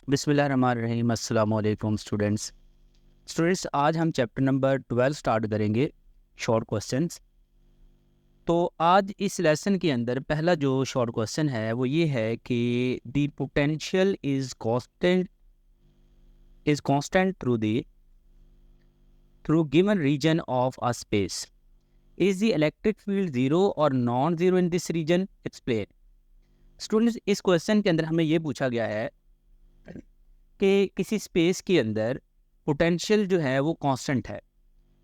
बिस्मिल्लाहिर्रहमानिर्रहीम। अस्सलाम वालेकुम स्टूडेंट्स, आज हम चैप्टर नंबर 12 स्टार्ट करेंगे, शॉर्ट क्वेश्चंस। तो आज इस लेसन के अंदर पहला जो शॉर्ट क्वेश्चन है वो ये है कि the potential is constant through given region of a space. Is the electric field zero और non zero in this region? Explain. Students, इस क्वेश्चन के अंदर हमें ये पूछा गया है कि किसी स्पेस के अंदर पोटेंशियल जो है वो कांस्टेंट है,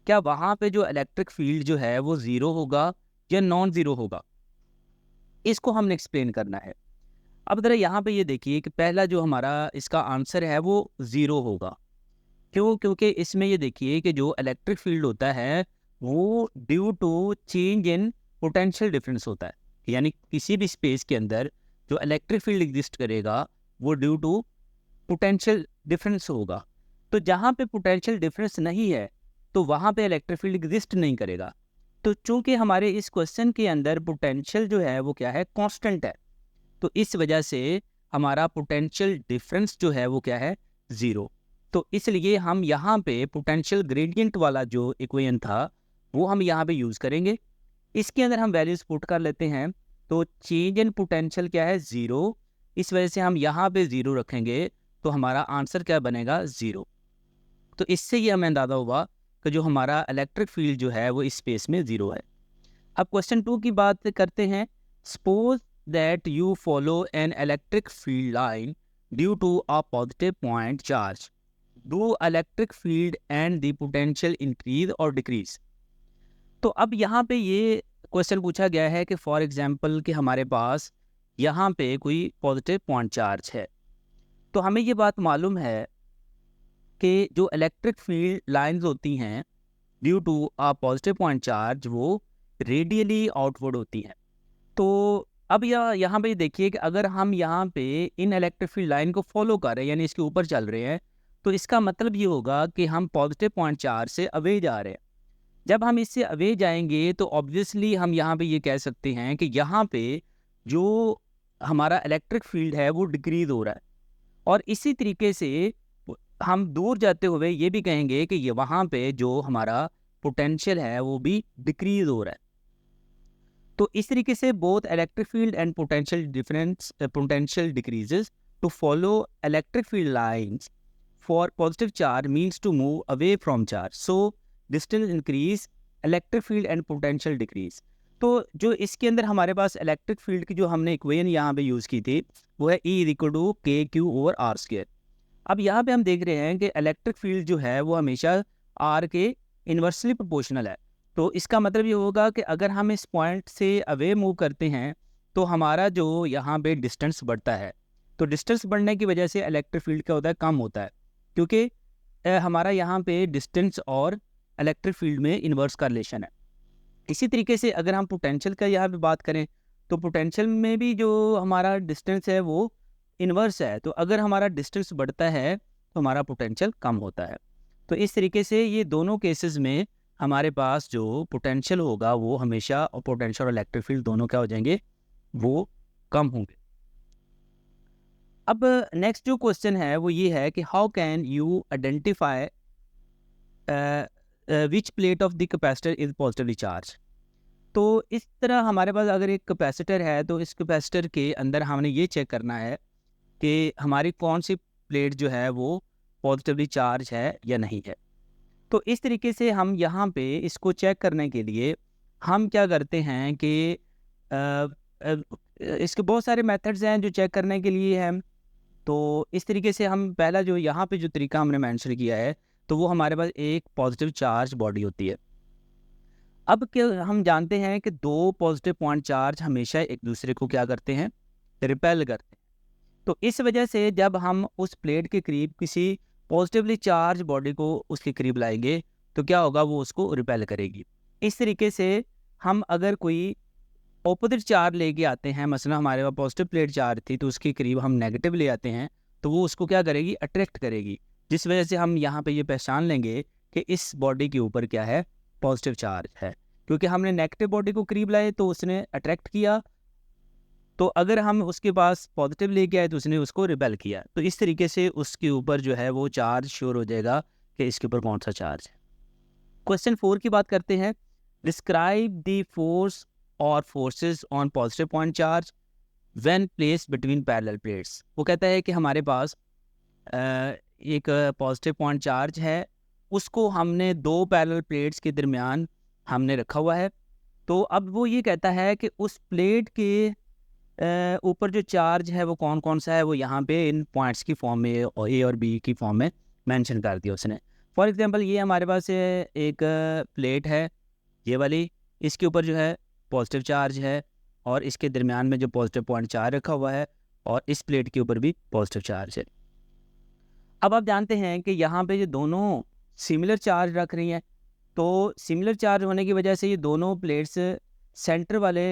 क्या वहाँ पे जो इलेक्ट्रिक फील्ड जो है वो ज़ीरो होगा या नॉन ज़ीरो होगा? इसको हमने एक्सप्लेन करना है। अब ज़रा यहाँ पे ये देखिए कि पहला जो हमारा इसका आंसर है वो ज़ीरो होगा। क्यों? क्योंकि इसमें ये देखिए कि जो इलेक्ट्रिक फील्ड होता है वो due to change in potential difference होता है। यानी किसी भी स्पेस के अंदर जो इलेक्ट्रिक फील्ड एग्जिस्ट करेगा वो ड्यू टू पोटेंशियल डिफरेंस होगा। तो जहाँ पे पोटेंशियल डिफरेंस नहीं है तो वहाँ पे इलेक्ट्रिक फील्ड एग्जिस्ट नहीं करेगा। तो चूंकि हमारे इस क्वेश्चन के अंदर पोटेंशियल जो है वो क्या है, कांस्टेंट है, तो इस वजह से हमारा पोटेंशियल डिफरेंस जो है वो क्या है, ज़ीरो। तो इसलिए हम यहाँ पे पोटेंशियल ग्रेडियंट वाला जो इक्वेशन था वो हम यहाँ पे यूज़ करेंगे। इसके अंदर हम वैल्यूज पुट कर लेते हैं। तो चेंज इन पोटेंशियल क्या है, ज़ीरो। इस वजह से हम यहाँ पे ज़ीरो रखेंगे तो हमारा आंसर क्या बनेगा, ज़ीरो। तो इससे ये हमें अंदाज़ा हुआ कि जो हमारा इलेक्ट्रिक फील्ड जो है वो इस स्पेस में ज़ीरो है। अब क्वेश्चन 2 की बात करते हैं। Suppose that you follow an electric field line due to a positive point charge. Do electric field and the potential increase और डिक्रीज? तो अब यहाँ पे ये क्वेश्चन पूछा गया है कि फॉर एग्जांपल कि हमारे पास यहाँ पे कोई पॉजिटिव पॉइंट चार्ज है। तो हमें ये बात मालूम है कि जो इलेक्ट्रिक फील्ड लाइंस होती हैं due to a positive point charge वो रेडियली आउटवर्ड होती हैं। तो अब यहाँ पे देखिए कि अगर हम यहाँ पे इन इलेक्ट्रिक फील्ड लाइन को फॉलो कर रहे हैं, यानी इसके ऊपर चल रहे हैं, तो इसका मतलब ये होगा कि हम पॉजिटिव पॉइंट चार्ज से अवे जा रहे हैं। जब हम इससे अवे जाएंगे तो ऑब्वियसली हम यहाँ पे ये कह सकते हैं कि यहाँ पे जो हमारा इलेक्ट्रिक फील्ड है वो डिक्रीज हो रहा है। और इसी तरीके से हम दूर जाते हुए ये भी कहेंगे कि ये वहाँ पे जो हमारा पोटेंशियल है वो भी डिक्रीज हो रहा है। तो इस तरीके से both electric field and potential decreases to follow electric field lines for positive charge means to move away from charge. So distance increase, electric field and potential decrease. तो जो इसके अंदर हमारे पास इलेक्ट्रिक फील्ड की जो हमने इक्वेशन यहाँ पे यूज़ की थी वो है E=KQ/R²। अब यहाँ पे हम देख रहे हैं कि इलेक्ट्रिक फील्ड जो है वो हमेशा आर के इन्वर्सली प्रोपोर्शनल है। तो इसका मतलब ये होगा कि अगर हम इस पॉइंट से अवे मूव करते हैं तो हमारा जो यहाँ पे डिस्टेंस बढ़ता है। तो डिस्टेंस बढ़ने की वजह से इलेक्ट्रिक फील्ड क्या होता है, कम होता है, क्योंकि हमारा यहाँ पे डिस्टेंस और इलेक्ट्रिक फील्ड में इन्वर्स का रिलेशन है। इसी तरीके से अगर हम पोटेंशियल का यहाँ पे बात करें तो पोटेंशियल में भी जो हमारा डिस्टेंस है वो इन्वर्स है। तो अगर हमारा डिस्टेंस बढ़ता है तो हमारा पोटेंशियल कम होता है। तो इस तरीके से ये दोनों केसेस में हमारे पास जो पोटेंशियल होगा वो हमेशा, और पोटेंशियल और इलेक्ट्रिक फील्ड दोनों क्या हो जाएंगे, वो कम होंगे। अब नेक्स्ट जो क्वेश्चन है वो ये है कि how can you identify which plate of the capacitor is positively charge? तो इस तरह हमारे पास अगर एक कैपेसिटर है तो इस कैपेसिटर के अंदर हमने ये चेक करना है कि हमारी कौन सी प्लेट जो है वो पॉजिटिवली चार्ज है या नहीं है। तो इस तरीके से हम यहाँ पे इसको चेक करने के लिए हम क्या करते हैं कि इसके बहुत सारे मेथड्स हैं जो चेक करने के लिए हैं। तो इस तरीके से हम पहला जो यहाँ पे जो तरीका हमने मेंशन किया है तो वो हमारे पास एक पॉजिटिव चार्ज बॉडी होती है। अब क्या हम जानते हैं कि दो पॉजिटिव पॉइंट चार्ज हमेशा एक दूसरे को क्या करते हैं, रिपेल करते हैं। तो इस वजह से जब हम उस प्लेट के करीब किसी पॉजिटिवली चार्ज बॉडी को उसके करीब लाएंगे तो क्या होगा, वो उसको रिपेल करेगी। इस तरीके से हम अगर कोई ऑपोजिट चार्ज लेके आते हैं, मसलन हमारे पास पॉजिटिव प्लेट चार्ज थी तो उसके करीब हम नेगेटिव ले आते हैं, तो वो उसको क्या करेगी, अट्रैक्ट करेगी। जिस वजह से हम यहाँ पे ये पहचान लेंगे कि इस बॉडी के ऊपर क्या है, पॉजिटिव चार्ज है। क्योंकि हमने नेगेटिव बॉडी को करीब लाए तो उसने अट्रैक्ट किया, तो अगर हम उसके पास पॉजिटिव लेके आए तो उसने उसको रिपेल किया, तो इस तरीके से उसके ऊपर जो है वो चार्ज श्योर हो जाएगा कि इसके ऊपर कौन सा चार्ज है। क्वेश्चन 4 की बात करते हैं। डिस्क्राइब द फोर्स और forces on positive point charge when placed between parallel plates. वो कहता है कि हमारे पास एक पॉजिटिव पॉइंट चार्ज है, उसको हमने दो पैरेलल प्लेट्स के दरमियान हमने रखा हुआ है। तो अब वो ये कहता है कि उस प्लेट के ऊपर जो चार्ज है वो कौन कौन सा है, वो यहाँ पे इन पॉइंट्स की फॉर्म में ए और बी की फॉर्म में मेंशन कर दिया उसने। फॉर एग्जांपल ये हमारे पास एक प्लेट है ये वाली, इसके ऊपर जो है पॉजिटिव चार्ज है और इसके दरमियान में जो पॉजिटिव पॉइंट चार्ज रखा हुआ है और इस प्लेट के ऊपर भी पॉजिटिव चार्ज है। अब आप जानते हैं कि यहाँ पे जो दोनों सिमिलर चार्ज रख रही हैं, तो सिमिलर चार्ज होने की वजह से ये दोनों प्लेट्स सेंटर वाले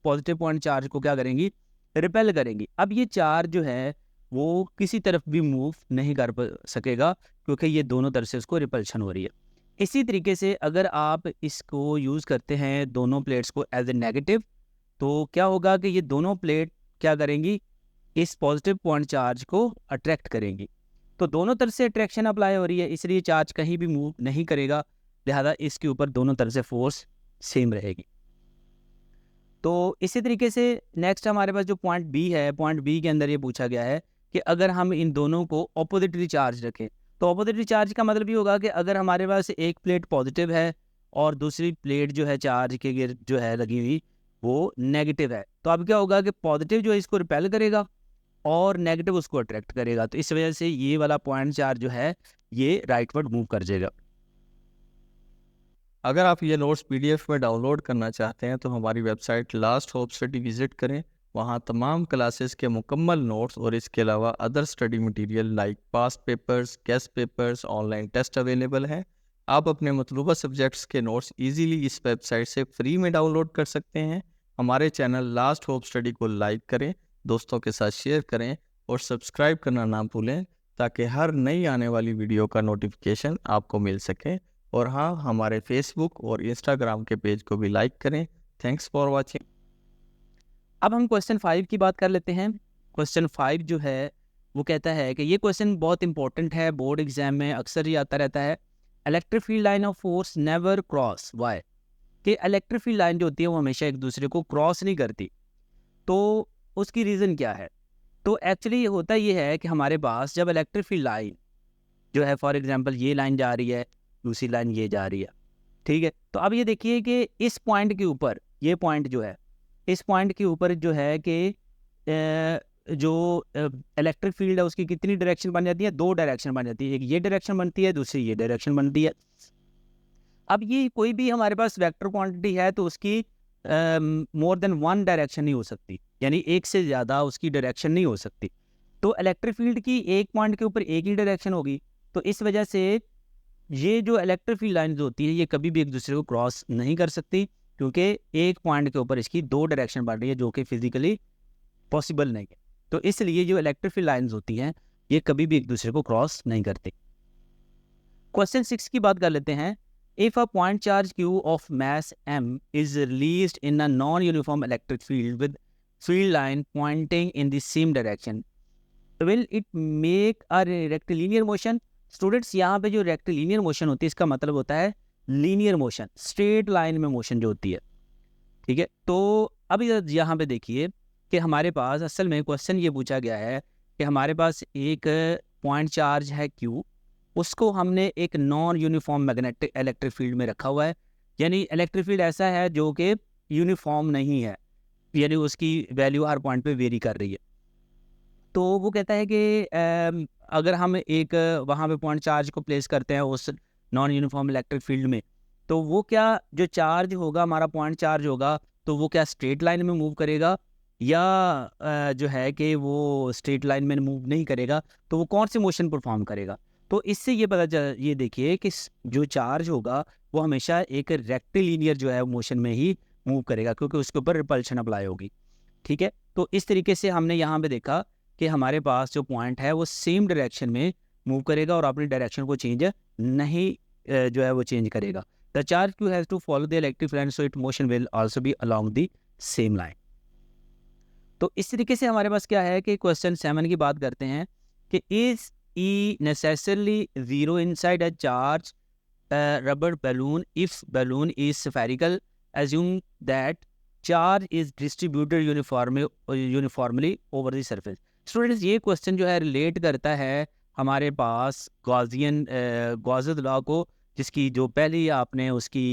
पॉजिटिव पॉइंट चार्ज को क्या करेंगी, रिपेल करेंगी। अब ये चार्ज जो है वो किसी तरफ भी मूव नहीं कर सकेगा क्योंकि ये दोनों तरफ से उसको रिपल्शन हो रही है। इसी तरीके से अगर आप इसको यूज़ करते हैं दोनों प्लेट्स को एज ए नेगेटिव, तो क्या होगा कि ये दोनों प्लेट क्या करेंगी, इस पॉजिटिव पॉइंट चार्ज को अट्रैक्ट करेंगी। तो दोनों तरफ से अट्रैक्शन अप्लाई हो रही है, इसलिए चार्ज कहीं भी मूव नहीं करेगा, लिहाजा इसके ऊपर दोनों तरफ से फोर्स सेम रहेगी। तो इसी तरीके से नेक्स्ट हमारे पास जो पॉइंट बी है, पॉइंट बी के अंदर ये पूछा गया है कि अगर हम इन दोनों को ऑपोजिटली चार्ज रखें, तो ऑपोजिटली चार्ज का मतलब ये होगा कि अगर हमारे पास एक प्लेट पॉजिटिव है और दूसरी प्लेट जो है चार्ज के गिर जो है लगी हुई वो नेगेटिव है, तो अब क्या होगा कि पॉजिटिव जो है इसको रिपेल करेगा और नेगेटिव उसको अट्रैक्ट करेगा। तो इस वजह से ये वाला पॉइंट चार्ज जो है ये राइटवर्ड मूव कर जाएगा। अगर आप ये नोट्स पीडीएफ में डाउनलोड करना चाहते हैं तो हमारी website last hope study visit करें। वहाँ तमाम क्लासेस के मुकम्मल नोट्स और इसके अलावा other study material like past papers, guest papers, online test available हैं। आप अपने मतलूबा सब्जेक्ट्स के नोट्स इजीली इस वेबसाइट से फ्री में डाउनलोड कर सकते हैं। हमारे चैनल लास्ट होप स्टडी को लाइक करें, दोस्तों के साथ शेयर करें और सब्सक्राइब करना ना भूलें ताकि हर नई आने वाली वीडियो का नोटिफिकेशन आपको मिल सके। और हाँ, हमारे फेसबुक और इंस्टाग्राम के पेज को भी लाइक करें। Thanks for watching. अब हम क्वेश्चन 5 की बात कर लेते हैं। क्वेश्चन 5 जो है वो कहता है कि ये क्वेश्चन बहुत इंपॉर्टेंट है, बोर्ड एग्जाम में अक्सर ही आता रहता है। Electric field line of force never cross why, कि इलेक्ट्रिक फील्ड लाइन जो होती है वो हमेशा एक दूसरे को क्रॉस नहीं करती। तो उसकी रीज़न क्या है? तो एक्चुअली होता ये है कि हमारे पास जब इलेक्ट्रिक फील्ड लाइन जो है, फॉर एग्जांपल ये लाइन जा रही है, दूसरी लाइन ये जा रही है, ठीक है। तो अब ये देखिए कि इस पॉइंट के ऊपर, ये पॉइंट जो है, इस पॉइंट के ऊपर जो है कि जो इलेक्ट्रिक फील्ड है उसकी कितनी डायरेक्शन बन जाती है, दो डायरेक्शन बन जाती है। एक ये डायरेक्शन बनती है, दूसरी ये डायरेक्शन बनती है। अब ये कोई भी हमारे पास वेक्टर क्वांटिटी है तो उसकी मोर देन वन डायरेक्शन नहीं हो सकती, यानी एक से ज़्यादा उसकी डायरेक्शन नहीं हो सकती। तो इलेक्ट्रिक फील्ड की एक पॉइंट के ऊपर एक ही डायरेक्शन होगी, तो इस वजह से ये जो इलेक्ट्रिक फील्ड लाइन्स होती है ये कभी भी एक दूसरे को क्रॉस नहीं कर सकती, क्योंकि एक पॉइंट के ऊपर इसकी दो डायरेक्शन बन रही है जो कि फिजिकली पॉसिबल नहीं है। तो इसलिए जो इलेक्ट्रिक फील्ड लाइन्स होती हैं ये कभी भी एक दूसरे को क्रॉस नहीं करती। क्वेश्चन 6 की बात कर लेते हैं। If a point charge q of mass m is released in a non-uniform electric field with field line pointing in the same direction, will it make a rectilinear motion? Students यहाँ पे जो rectilinear motion होती है इसका मतलब होता है linear motion, straight line में मोशन जो होती है, ठीक है। तो अब यहाँ पे देखिए कि हमारे पास असल में क्वेश्चन ये पूछा गया है कि हमारे पास एक पॉइंट चार्ज है Q, उसको हमने एक non uniform magnetic electric field में रखा हुआ है, यानी इलेक्ट्रिक फील्ड ऐसा है जो कि यूनिफॉर्म नहीं है, यानी उसकी वैल्यू हर पॉइंट पे वेरी कर रही है। तो वो कहता है कि अगर हम एक वहाँ पे पॉइंट चार्ज को प्लेस करते हैं उस नॉन यूनिफॉर्म इलेक्ट्रिक फील्ड में, तो वो क्या जो चार्ज होगा, हमारा पॉइंट चार्ज होगा, तो वो क्या स्ट्रेट लाइन में मूव करेगा या जो है कि वो स्ट्रेट लाइन में मूव नहीं करेगा, तो वो कौन सी मोशन परफॉर्म करेगा। तो इससे ये पता चल, ये देखिए कि जो चार्ज होगा वो हमेशा एक रेक्टिलिनियर जो है मोशन में ही मूव करेगा, क्योंकि उसके ऊपर रिपल्शन अप्लाई होगी, ठीक है। तो इस तरीके से हमने यहाँ पे देखा कि हमारे पास जो पॉइंट है वो सेम डायरेक्शन में मूव करेगा और अपनी डायरेक्शन को चेंज नहीं जो है वो चेंज करेगा। The charge Q has to follow the electric line so it motion will also be along the same line. तो इस तरीके से हमारे पास क्या है कि क्वेश्चन 7 की बात करते हैं कि is E necessarily zero inside a charge rubber balloon if balloon is spherical, assume that charge is distributed uniformly over the surface. Students ये क्वेश्चन जो है रिलेट करता है हमारे पास गॉसेस लॉ को, जिसकी जो पहले आपने उसकी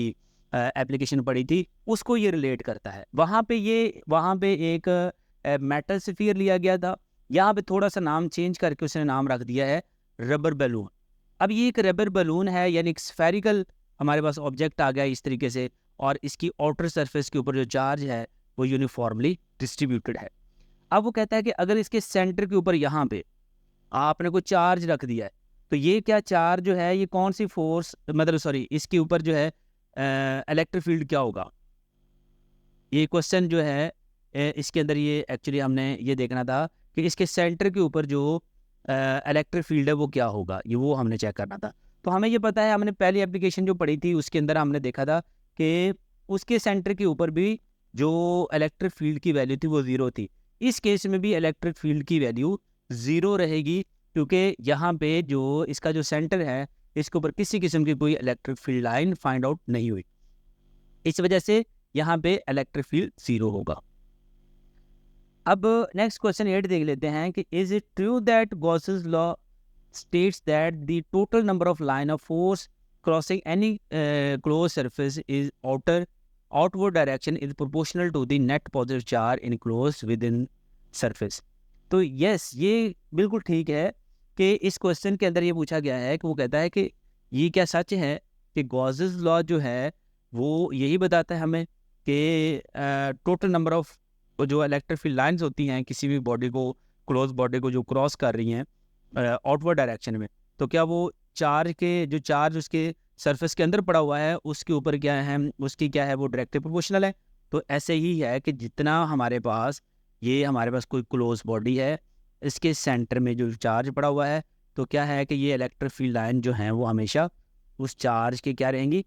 एप्लीकेशन पढ़ी थी उसको ये रिलेट करता है। वहाँ पे एक मेटल स्फीयर लिया गया था, यहाँ पे थोड़ा सा नाम चेंज करके उसने नाम रख दिया है रबर बैलून। अब ये एक रबर बलून है, यानी एक स्फेरिकल हमारे पास ऑब्जेक्ट आ गया इस तरीके से, और इसकी आउटर सरफेस के ऊपर जो चार्ज है वो यूनिफॉर्मली डिस्ट्रीब्यूटेड है। अब वो कहता है कि अगर इसके सेंटर के ऊपर यहाँ पे आपने कोई चार्ज रख दिया है, तो ये क्या चार्ज जो है ये कौन सी फोर्स, मतलब सॉरी, इसके ऊपर जो है इलेक्ट्रिक फील्ड क्या होगा। ये क्वेश्चन जो है इसके अंदर ये एक्चुअली हमने ये देखना था कि इसके सेंटर के ऊपर जो इलेक्ट्रिक फील्ड है वो क्या होगा, ये वो हमने चेक करना था। तो हमें ये पता है, हमने पहली एप्लीकेशन जो पढ़ी थी उसके अंदर हमने देखा था कि उसके सेंटर के ऊपर भी जो इलेक्ट्रिक फील्ड की वैल्यू थी वो ज़ीरो थी। इस केस में भी इलेक्ट्रिक फील्ड की वैल्यू ज़ीरो रहेगी, क्योंकि यहाँ पे जो इसका जो सेंटर है इसके ऊपर किसी किस्म की कोई electric field line find out नहीं हुई, इस वजह से यहाँ पे इलेक्ट्रिक फील्ड ज़ीरो होगा। अब नेक्स्ट क्वेश्चन 8 देख लेते हैं कि is it true that Gauss's law states that the total number of line of force crossing any close surface is outward direction is proportional to the net positive charge enclosed within surface. तो yes, ये बिल्कुल ठीक है कि इस question के अंदर ये पूछा गया है कि वो कहता है कि ये क्या सच है कि गॉसेस लॉ जो है वो यही बताता है हमें कि टोटल नंबर ऑफ जो इलेक्ट्रिक फील्ड लाइंस होती हैं किसी भी बॉडी को, क्लोज बॉडी को जो क्रॉस कर रही हैं आउटवर्ड डायरेक्शन में, तो क्या वो जो चार्ज उसके सरफेस के अंदर पड़ा हुआ है उसके ऊपर क्या है, उसकी क्या है वो डायरेक्टली प्रोपोर्शनल है। तो ऐसे ही है कि जितना हमारे पास कोई क्लोज बॉडी है, इसके सेंटर में जो चार्ज पड़ा हुआ है, तो क्या है कि ये इलेक्ट्रिक फील्ड लाइन जो हैं वो हमेशा उस चार्ज के क्या रहेंगी,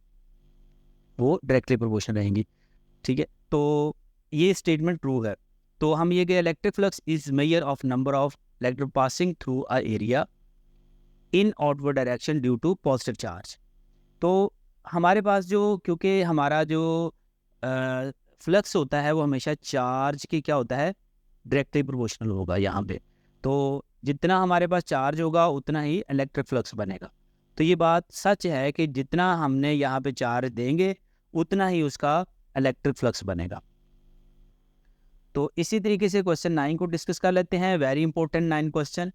वो डायरेक्टली प्रोपोर्शनल रहेंगी। ठीक है, तो ये स्टेटमेंट ट्रू है। तो हम ये कि electric flux is measure of number of electron passing through a area in outward direction due to positive charge. तो हमारे पास क्योंकि हमारा जो फ्लक्स होता है वो हमेशा चार्ज की क्या होता है, डायरेक्टली प्रोपोर्शनल होगा यहाँ पे। तो जितना हमारे पास चार्ज होगा उतना ही इलेक्ट्रिक फ्लक्स बनेगा। तो ये बात सच है कि जितना हमने यहाँ पे चार्ज देंगे उतना ही उसका इलेक्ट्रिक फ्लक्स बनेगा। तो इसी तरीके से क्वेश्चन 9 को डिस्कस कर लेते हैं, वेरी इंपॉर्टेंट 9 क्वेश्चन।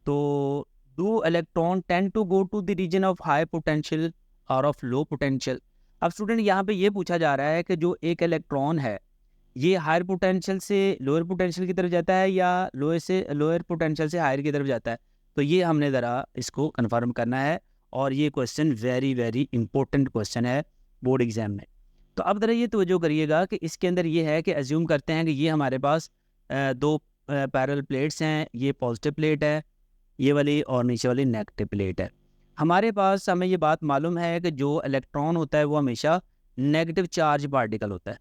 तो do electron tend to go to the region of high potential और ऑफ लो पोटेंशियल। अब स्टूडेंट यहाँ पे ये पूछा जा रहा है कि जो एक इलेक्ट्रॉन है ये हायर पोटेंशियल से लोअर पोटेंशियल की तरफ जाता है या लोअर पोटेंशियल से हायर की तरफ जाता है। तो ये हमने ज़रा इसको कन्फर्म करना है, और ये question very very important question है बोर्ड एग्जाम में। तो अब ज़रा ये तवज्जो करिएगा कि इसके अंदर ये है कि अज्यूम करते हैं कि ये हमारे पास दो पैरेलल प्लेट्स हैं, ये पॉजिटिव प्लेट है ये वाली, और नीचे वाली नेगेटिव प्लेट है। हमारे पास हमें ये बात मालूम है कि जो इलेक्ट्रॉन होता है वो हमेशा नेगेटिव चार्ज पार्टिकल होता है।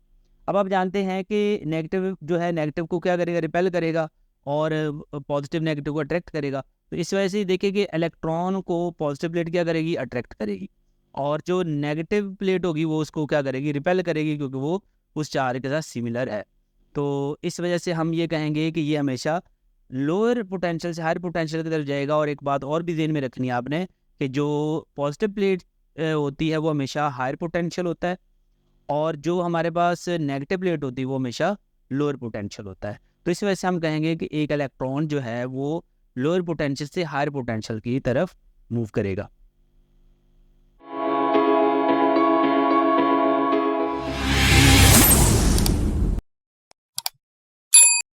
अब आप जानते हैं कि नेगेटिव जो है नेगेटिव को क्या करेगा, रिपेल करेगा, और पॉजिटिव नेगेटिव को अट्रैक्ट करेगा। तो इस वजह से देखिए कि इलेक्ट्रॉन को पॉजिटिव प्लेट क्या करेगी, अट्रैक्ट करेगी, और जो नेगेटिव प्लेट होगी वो उसको क्या करेगी, रिपेल करेगी, क्योंकि वो उस चार्ज के साथ सिमिलर है। तो इस वजह से हम ये कहेंगे कि ये हमेशा लोअर पोटेंशियल से हायर पोटेंशियल की तरफ जाएगा। और एक बात और भी ध्यान में रखनी है आपने कि जो पॉजिटिव प्लेट होती है वो हमेशा हायर पोटेंशियल होता है, और जो हमारे पास नेगेटिव प्लेट होती है वो हमेशा लोअर पोटेंशियल होता है। तो इस वजह से हम कहेंगे कि एक इलेक्ट्रॉन जो है वो लोअर पोटेंशियल से हायर पोटेंशियल की तरफ मूव करेगा।